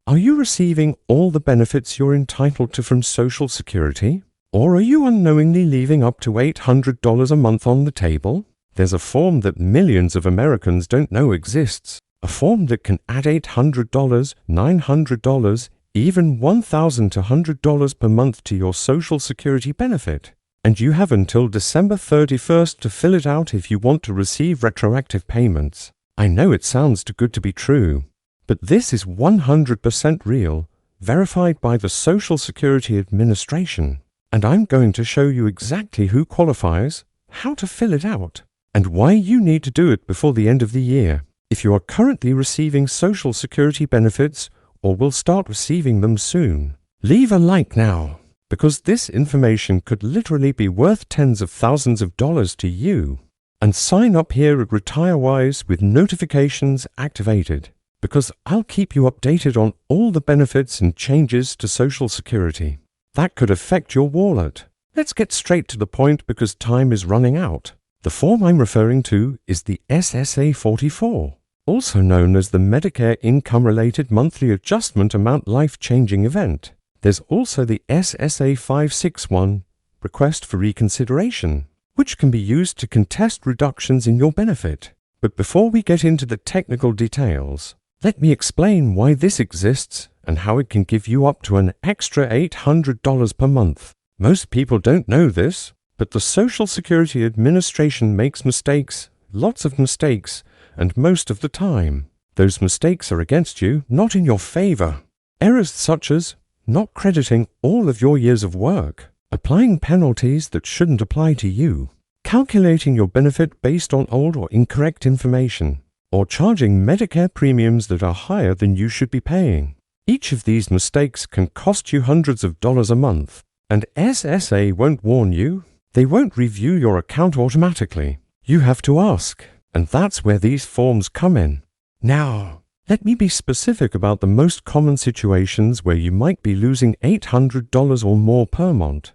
Are you receiving all the benefits you're entitled to from Social Security? Or are you unknowingly leaving up to $800 a month on the table? There's a form that millions of Americans don't know exists. A form that can add $800, $900, even $1,000 to $100 per month to your Social Security benefit. And you have until December 31st to fill it out if you want to receive retroactive payments. I know it sounds too good to be true, but this is 100% real, verified by the Social Security Administration. And I'm going to show you exactly who qualifies, how to fill it out, and why you need to do it before the end of the year. If you are currently receiving Social Security benefits or will start receiving them soon, leave a like now, because this information could literally be worth tens of thousands of dollars to you. And sign up here at RetireWise with notifications activated, because I'll keep you updated on all the benefits and changes to Social Security. That could affect your wallet. Let's get straight to the point because time is running out. The form I'm referring to is the SSA 44, also known as the Medicare Income-Related Monthly Adjustment Amount Life-Changing Event. There's also the SSA 561, Request for Reconsideration, which can be used to contest reductions in your benefit. But before we get into the technical details, let me explain why this exists and how it can give you up to an extra $800 per month. Most people don't know this, but the Social Security Administration makes mistakes, lots of mistakes, and most of the time. Those mistakes are against you, not in your favor. Errors such as not crediting all of your years of work, applying penalties that shouldn't apply to you, calculating your benefit based on old or incorrect information, or charging Medicare premiums that are higher than you should be paying. Each of these mistakes can cost you hundreds of dollars a month, and SSA won't warn you. They won't review your account automatically. You have to ask, and that's where these forms come in. Now, let me be specific about the most common situations where you might be losing $800 or more per month.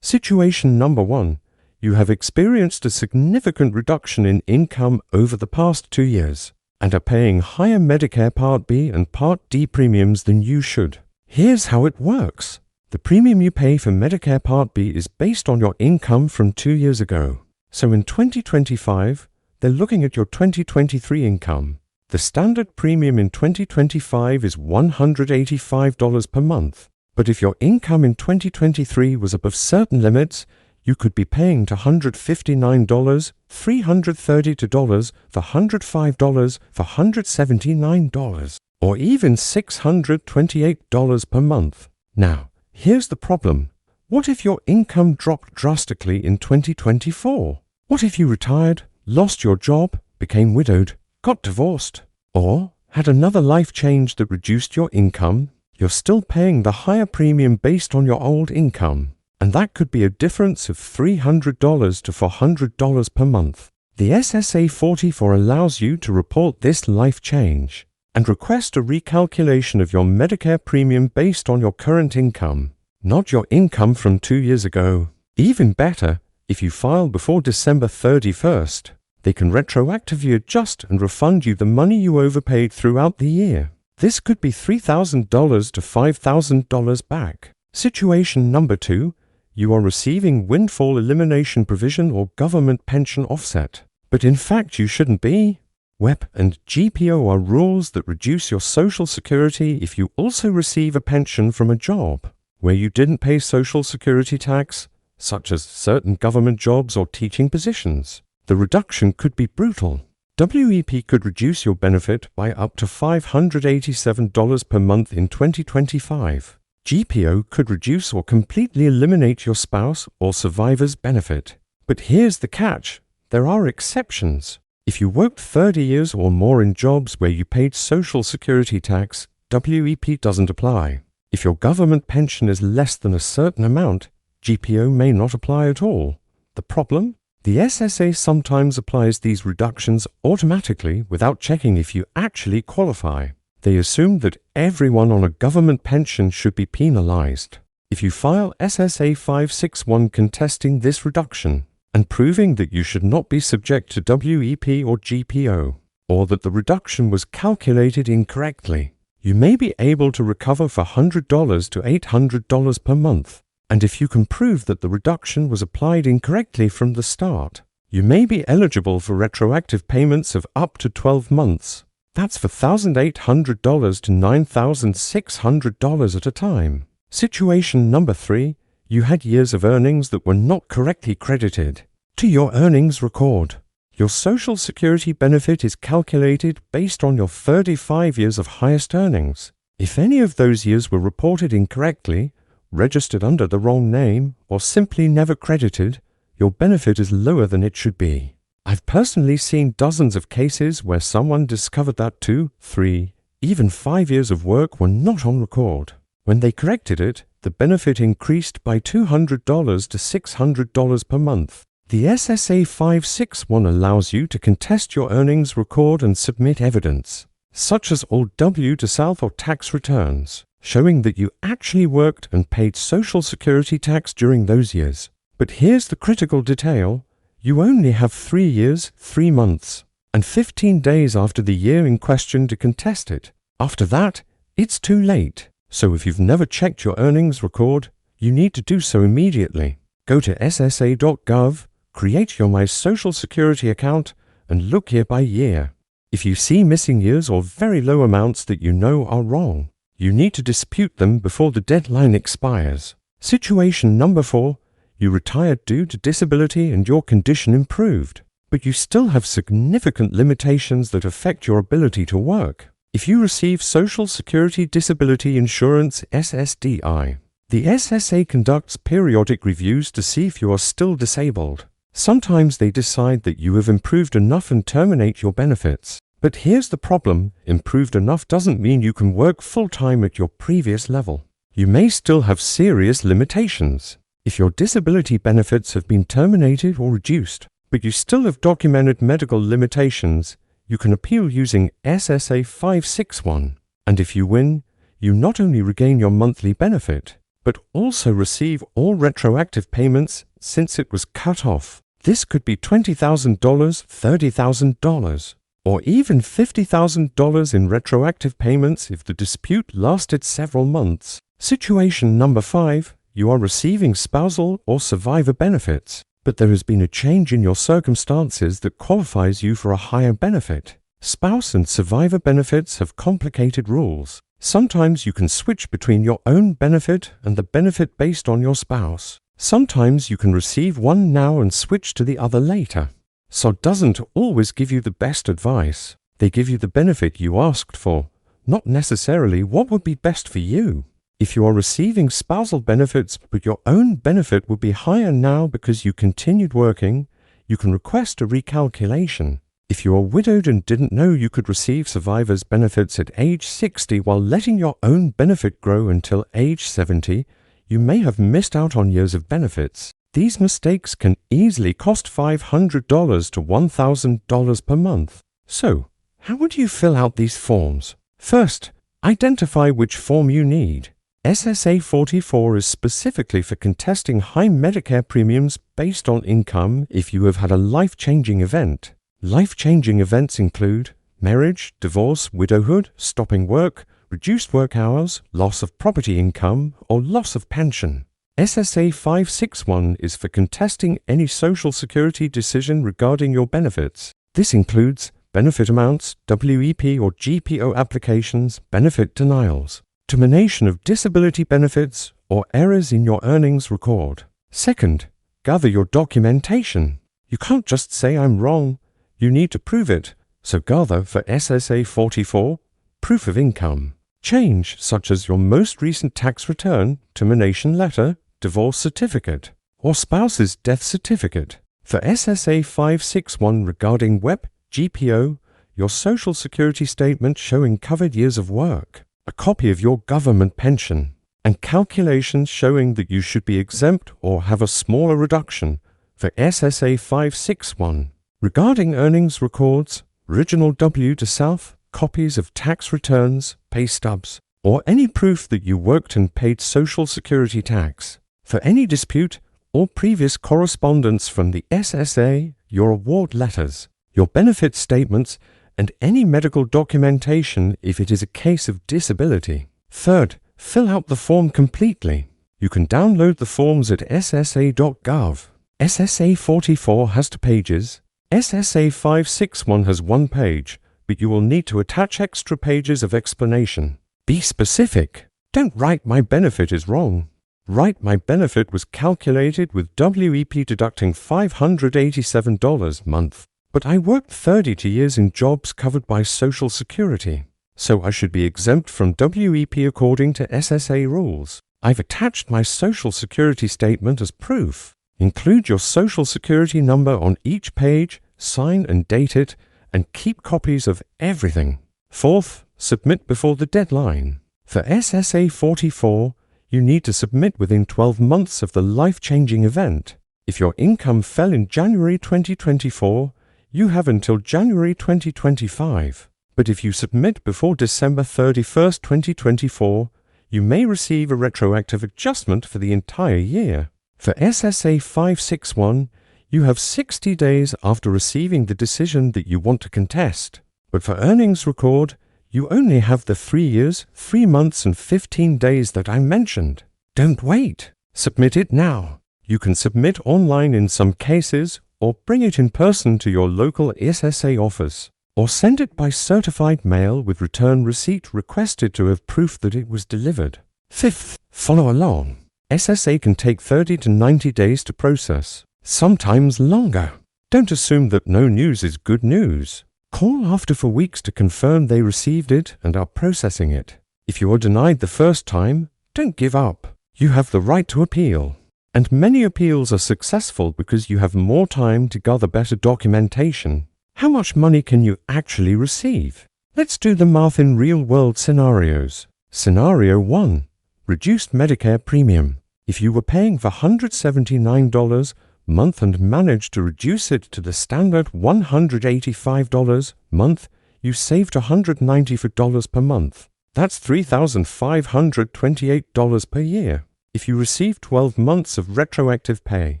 Situation number 1. You have experienced a significant reduction in income over the past 2 years and are paying higher Medicare Part B and Part D premiums than you should. Here's how it works. The premium you pay for Medicare Part B is based on your income from 2 years ago. So in 2025, they're looking at your 2023 income. The standard premium in 2025 is $185 per month. But if your income in 2023 was above certain limits, you could be paying to $159, $332, for $105, for $179, or even $628 per month. Now, here's the problem. What if your income dropped drastically in 2024? What if you retired, lost your job, became widowed, got divorced, or had another life change that reduced your income? You're still paying the higher premium based on your old income, and that could be a difference of $300 to $400 per month. The SSA 44 allows you to report this life change and request a recalculation of your Medicare premium based on your current income, not your income from 2 years ago. Even better, if you file before December 31st, they can retroactively adjust and refund you the money you overpaid throughout the year. This could be $3,000 to $5,000 back. Situation number 2, you are receiving windfall elimination provision or government pension offset. But in fact you shouldn't be. WEP and GPO are rules that reduce your Social Security if you also receive a pension from a job where you didn't pay Social Security tax, such as certain government jobs or teaching positions. The reduction could be brutal. WEP could reduce your benefit by up to $587 per month in 2025. GPO could reduce or completely eliminate your spouse or survivor's benefit. But here's the catch. There are exceptions. If you worked 30 years or more in jobs where you paid Social Security tax, WEP doesn't apply. If your government pension is less than a certain amount, GPO may not apply at all. The problem? The SSA sometimes applies these reductions automatically without checking if you actually qualify. They assume that everyone on a government pension should be penalized. If you file SSA 561 contesting this reduction and proving that you should not be subject to WEP or GPO, or that the reduction was calculated incorrectly, You may be able to recover for $100 to $800 per month, and if you can prove that the reduction was applied incorrectly from the start, you may be eligible for retroactive payments of up to 12 months. That's for $1,800 to $9,600 at a time. Situation number 3. You had years of earnings that were not correctly credited to your earnings record. Your Social Security benefit is calculated based on your 35 years of highest earnings. If any of those years were reported incorrectly, registered under the wrong name, or simply never credited, your benefit is lower than it should be. I've personally seen dozens of cases where someone discovered that 2, 3, even 5 years of work were not on record. When they corrected it, the benefit increased by $200 to $600 per month. The SSA 561 allows you to contest your earnings record and submit evidence, such as all W-2 or tax returns, showing that you actually worked and paid Social Security tax during those years. But here's the critical detail. You only have 3 years, 3 months, and 15 days after the year in question to contest it. After that, it's too late. So if you've never checked your earnings record, you need to do so immediately. Go to ssa.gov, create your My Social Security account, and look year by year. If you see missing years or very low amounts that you know are wrong, you need to dispute them before the deadline expires. Situation number 4. You retired due to disability and your condition improved, but you still have significant limitations that affect your ability to work. If you receive Social Security Disability Insurance SSDI, the SSA conducts periodic reviews to see if you are still disabled. Sometimes they decide that you have improved enough and terminate your benefits. But here's the problem: improved enough doesn't mean you can work full-time at your previous level. You may still have serious limitations. If your disability benefits have been terminated or reduced, but you still have documented medical limitations, you can appeal using SSA 561. And if you win, you not only regain your monthly benefit, but also receive all retroactive payments since it was cut off. This could be $20,000, $30,000, or even $50,000 in retroactive payments if the dispute lasted several months. Situation number 5. You are receiving spousal or survivor benefits, but there has been a change in your circumstances that qualifies you for a higher benefit. Spouse and survivor benefits have complicated rules. Sometimes you can switch between your own benefit and the benefit based on your spouse. Sometimes you can receive one now and switch to the other later. SSA doesn't always give you the best advice. They give you the benefit you asked for, not necessarily what would be best for you. If you are receiving spousal benefits but your own benefit would be higher now because you continued working, you can request a recalculation. If you are widowed and didn't know you could receive survivor's benefits at age 60 while letting your own benefit grow until age 70, you may have missed out on years of benefits. These mistakes can easily cost $500 to $1,000 per month. So, how would you fill out these forms? First, identify which form you need. SSA 44 is specifically for contesting high Medicare premiums based on income if you have had a life-changing event. Life-changing events include marriage, divorce, widowhood, stopping work, reduced work hours, loss of property income, or loss of pension. SSA 561 is for contesting any Social Security decision regarding your benefits. This includes benefit amounts, WEP or GPO applications, benefit denials, termination of disability benefits, or errors in your earnings record. Second, gather your documentation. You can't just say I'm wrong. You need to prove it. So gather for SSA 44, proof of income. Change such as your most recent tax return, termination letter, divorce certificate, or spouse's death certificate. For SSA 561 regarding WEP, GPO, your Social Security statement showing covered years of work, a copy of your government pension, and calculations showing that you should be exempt or have a smaller reduction for SSA 561. Regarding earnings records, original W-2, copies of tax returns, pay stubs, or any proof that you worked and paid Social Security tax. For any dispute, or previous correspondence from the SSA, your award letters, your benefit statements, and any medical documentation if it is a case of disability. Third, fill out the form completely. You can download the forms at ssa.gov. SSA 44 has 2 pages. SSA 561 has 1 page, but you will need to attach extra pages of explanation. Be specific. Don't write "my benefit is wrong." Write "my benefit was calculated with WEP deducting $587 a month, but I worked 32 years in jobs covered by Social Security, so I should be exempt from WEP according to SSA rules. I've attached my Social Security statement as proof. Include your Social Security number on each page, sign and date it, and keep copies of everything. Fourth, submit before the deadline. For SSA 44, you need to submit within 12 months of the life-changing event. If your income fell in January 2024, you have until January 2025. But if you submit before December 31st, 2024, you may receive a retroactive adjustment for the entire year. For SSA 561, you have 60 days after receiving the decision that you want to contest. But for earnings record, you only have the 3 years, 3 months, and 15 days that I mentioned. Don't wait. Submit it now. You can submit online in some cases, or bring it in person to your local SSA office, or send it by certified mail with return receipt requested to have proof that it was delivered. Fifth, follow along. SSA can take 30 to 90 days to process, sometimes longer. Don't assume that no news is good news. Call after for weeks to confirm they received it and are processing it. If you are denied the first time, don't give up. You have the right to appeal. And many appeals are successful because you have more time to gather better documentation. How much money can you actually receive? Let's do the math in real-world scenarios. Scenario 1. Reduced Medicare premium. If you were paying for $179 a month and managed to reduce it to the standard $185 a month, you saved $194 per month. That's $3,528 per year. If you receive 12 months of retroactive pay,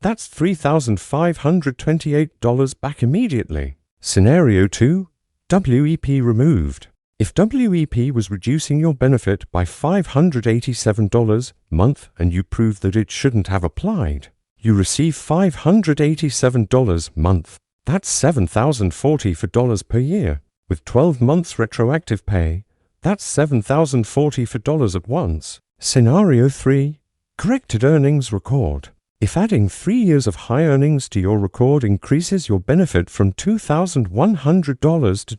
that's $3,528 back immediately. Scenario 2. WEP removed. If WEP was reducing your benefit by $587 a month and you prove that it shouldn't have applied, you receive $587 a month. That's $7,044 per year. With 12 months retroactive pay, that's $7,044 at once. Scenario 3. Corrected earnings record. If adding 3 years of high earnings to your record increases your benefit from $2,100 to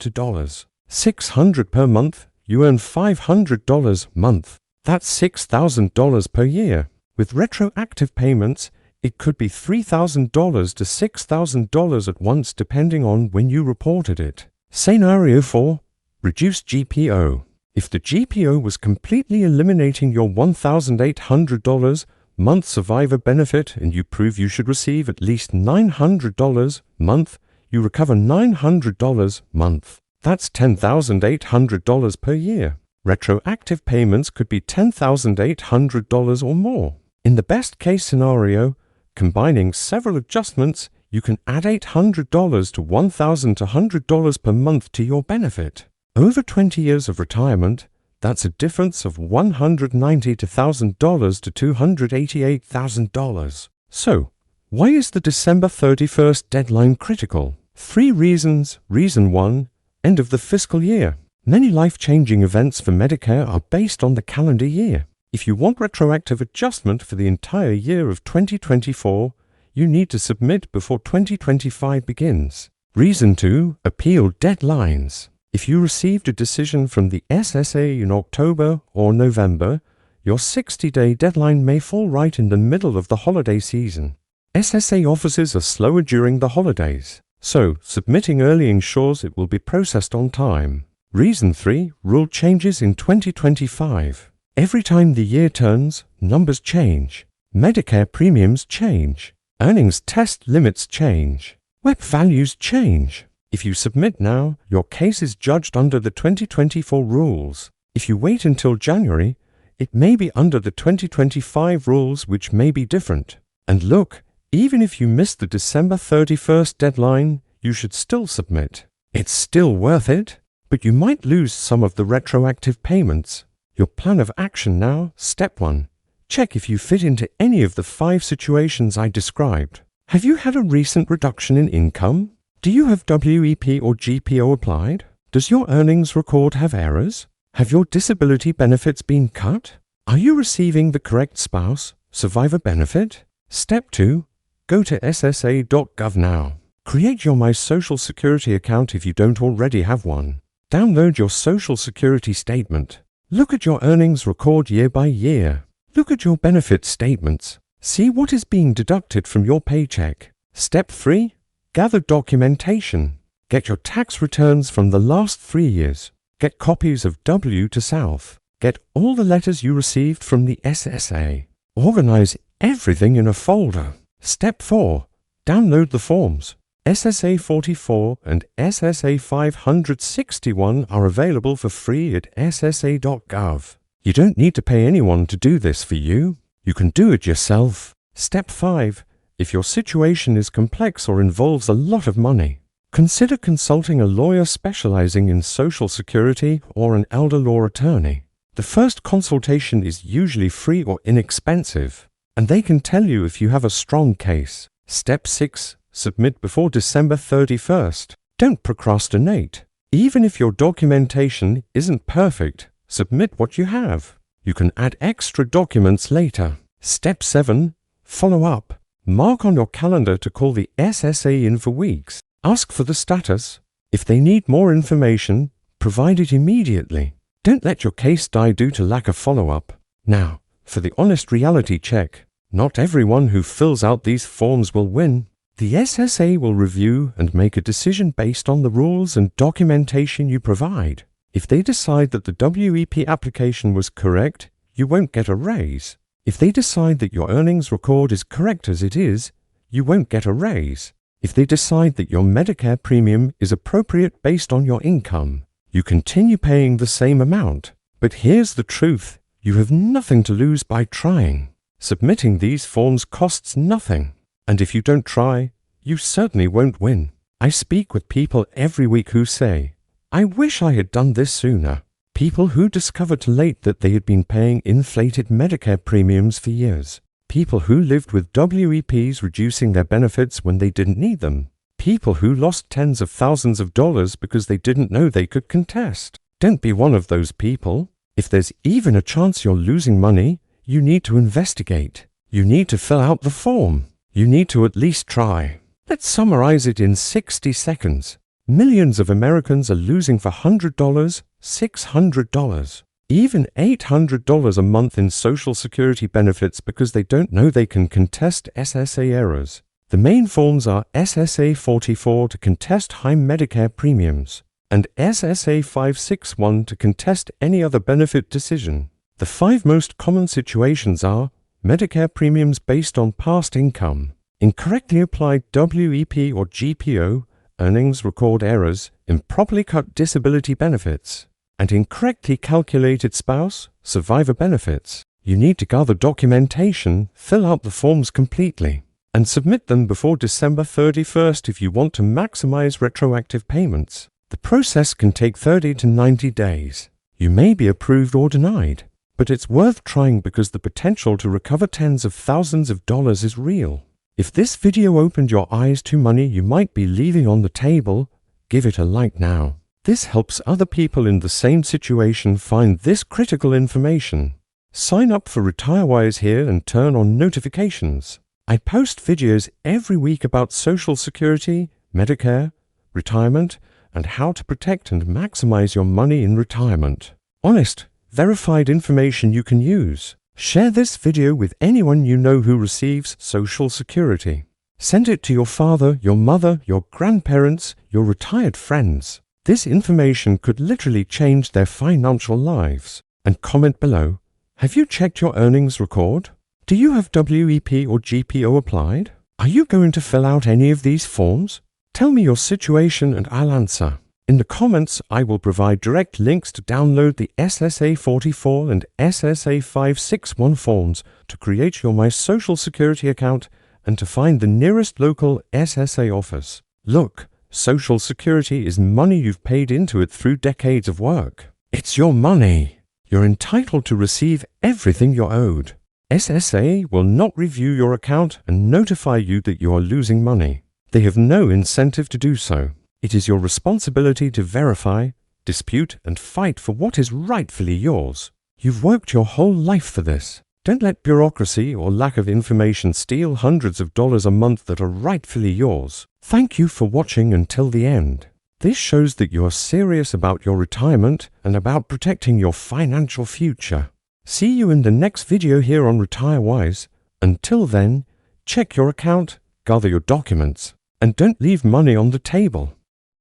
$600 per month, you earn $500 a month. That's $6,000 per year. With retroactive payments, it could be $3,000 to $6,000 at once depending on when you reported it. Scenario 4. Reduced GPO. If the GPO was completely eliminating your $1,800 month survivor benefit and you prove you should receive at least $900 a month, you recover $900 a month. That's $10,800 per year. Retroactive payments could be $10,800 or more. In the best case scenario, combining several adjustments, you can add $800 to $1,200 per month to your benefit. Over 20 years of retirement, that's a difference of $190,000 to $288,000. So, why is the December 31st deadline critical? 3 reasons. Reason 1. End of the fiscal year. Many life-changing events for Medicare are based on the calendar year. If you want retroactive adjustment for the entire year of 2024, you need to submit before 2025 begins. Reason 2. Appeal deadlines. If you received a decision from the SSA in October or November, your 60-day deadline may fall right in the middle of the holiday season. SSA offices are slower during the holidays, so submitting early ensures it will be processed on time. Reason 3. Rule changes in 2025. Every time the year turns, numbers change. Medicare premiums change. Earnings test limits change. WEP values change. If you submit now, your case is judged under the 2024 rules. If you wait until January, it may be under the 2025 rules, which may be different. And look, even if you miss the December 31st deadline, you should still submit. It's still worth it, but you might lose some of the retroactive payments. Your plan of action now, step 1. Check if you fit into any of the 5 situations I described. Have you had a recent reduction in income? Do you have WEP or GPO applied? Does your earnings record have errors? Have your disability benefits been cut? Are you receiving the correct spouse, survivor benefit? Step 2. Go to SSA.gov now. Create your My Social Security account if you don't already have one. Download your Social Security statement. Look at your earnings record year by year. Look at your benefit statements. See what is being deducted from your paycheck. Step 3. Gather documentation. Get your tax returns from the last 3 years. Get copies of W to South. Get all the letters you received from the SSA. Organize everything in a folder. Step 4. Download the forms. SSA 44 and SSA 561 are available for free at ssa.gov. You don't need to pay anyone to do this for you. You can do it yourself. Step 5. If your situation is complex or involves a lot of money, consider consulting a lawyer specializing in Social Security or an elder law attorney. The first consultation is usually free or inexpensive, and they can tell you if you have a strong case. Step 6. Submit before December 31st. Don't procrastinate. Even if your documentation isn't perfect, submit what you have. You can add extra documents later. Step 7. Follow up. Mark on your calendar to call the SSA in for weeks. Ask for the status. If they need more information, provide it immediately. Don't let your case die due to lack of follow-up. Now, for the honest reality check. Not everyone who fills out these forms will win. The SSA will review and make a decision based on the rules and documentation you provide. If they decide that the WEP application was correct, you won't get a raise. If they decide that your earnings record is correct as it is, you won't get a raise. If they decide that your Medicare premium is appropriate based on your income, you continue paying the same amount. But here's the truth. You have nothing to lose by trying. Submitting these forms costs nothing. And if you don't try, you certainly won't win. I speak with people every week who say, I wish I had done this sooner. People who discovered too late that they had been paying inflated Medicare premiums for years. People who lived with WEPs reducing their benefits when they didn't need them. People who lost tens of thousands of dollars because they didn't know they could contest. Don't be one of those people. If there's even a chance you're losing money, you need to investigate. You need to fill out the form. You need to at least try. Let's summarize it in 60 seconds. Millions of Americans are losing for $100, $600, even $800 a month in Social Security benefits because they don't know they can contest SSA errors. The main forms are SSA 44 to contest high Medicare premiums and SSA 561 to contest any other benefit decision. The 5 most common situations are Medicare premiums based on past income, incorrectly applied WEP or GPO, earnings record errors, improperly cut disability benefits, and incorrectly calculated spouse, survivor benefits. You need to gather documentation, fill out the forms completely, and submit them before December 31st if you want to maximize retroactive payments. The process can take 30 to 90 days. You may be approved or denied, but it's worth trying because the potential to recover tens of thousands of dollars is real. If this video opened your eyes to money you might be leaving on the table, give it a like now. This helps other people in the same situation find this critical information. Sign up for RetireWise here and turn on notifications. I post videos every week about Social Security, Medicare, retirement, and how to protect and maximize your money in retirement. Honest, verified information you can use. Share this video with anyone you know who receives Social Security. Send it to your father, your mother, your grandparents, your retired friends. This information could literally change their financial lives. And comment below, have you checked your earnings record? Do you have WEP or GPO applied? Are you going to fill out any of these forms? Tell me your situation and I'll answer. In the comments, I will provide direct links to download the SSA 44 and SSA 561 forms to create your My Social Security account and to find the nearest local SSA office. Look, Social Security is money you've paid into it through decades of work. It's your money. You're entitled to receive everything you're owed. SSA will not review your account and notify you that you are losing money. They have no incentive to do so. It is your responsibility to verify, dispute, and fight for what is rightfully yours. You've worked your whole life for this. Don't let bureaucracy or lack of information steal hundreds of dollars a month that are rightfully yours. Thank you for watching until the end. This shows that you are serious about your retirement and about protecting your financial future. See you in the next video here on RetireWise. Until then, check your account, gather your documents, and don't leave money on the table.